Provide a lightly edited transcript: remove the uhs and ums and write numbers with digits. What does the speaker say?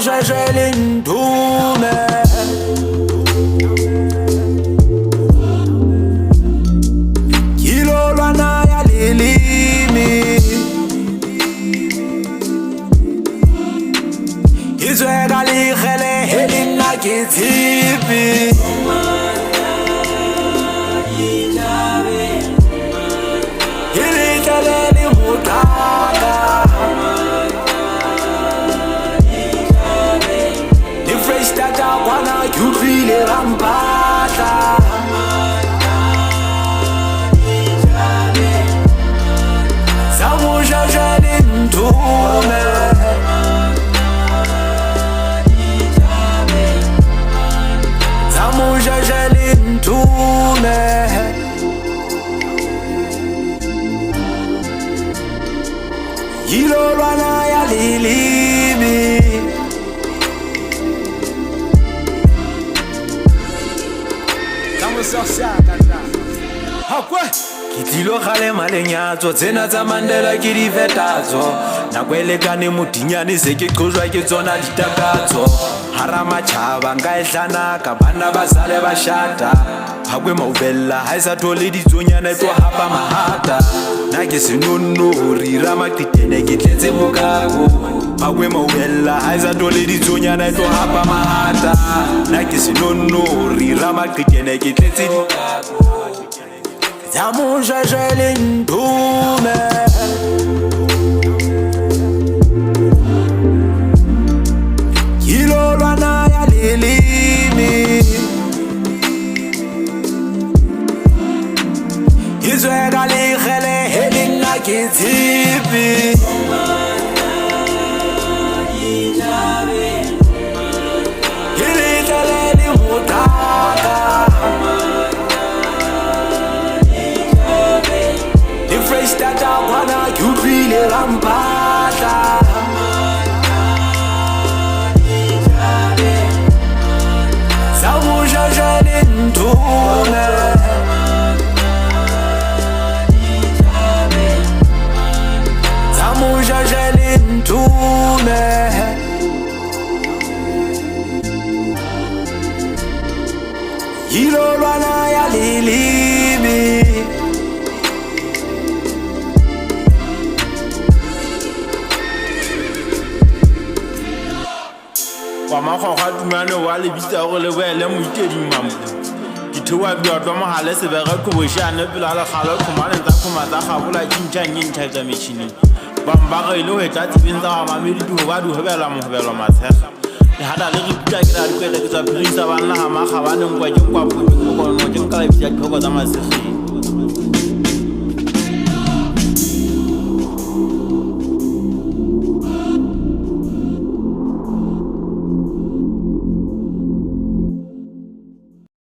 Zamujajele ndume Kilolwana ya lilimi Izweka likhele helina kithipi Ilikeleli mutaka Ni fresh tata kwana kyutlile rampata Zamujajele ndume Zamujajele ndume Yilolwana ya lilimi Kitilo khale malenyatso tsena tsa Mandela ke di vetatso nakwelekane modinyane se ke qhozwa ke tsona ditakatso hara machaba nka ehlana ka bana ba sale ba shata hakwe maubella ha isa thole ditsonyana tlo hapa mahata na ke senonno rira maqitene ke tletse mokako hakwe maubella ha isa thole ditsonyana tlo hapa mahata na ke senonno rira maqitene ke tletse mokako Zamujajele ndume Kilolwana ya lilimi Izweka likhele helina kithipi Ilikeleli mutaka Fresh tata kwana kyutlile rampata Zamujajele ndume Zamujajele ndume Yilolwana ya lilimi Makgwakgwa tumane wa lebitsa go le boele moitedi mampo Dithowa biotwa mohale sebega kobošane pela le kgale khumane tsa khuma tsa kgabola tšintšha tsa metšhineng Bambagaile ho etla tsebeng tsa gamamedi diho ba dihobela mohobelo matshega Dihata le re puta ke ra dikwele ke tsa phirisa banna ga makgabaneng kwa ke nkwa photo kokono ke nkala ebitsa diphoko tsa masegeng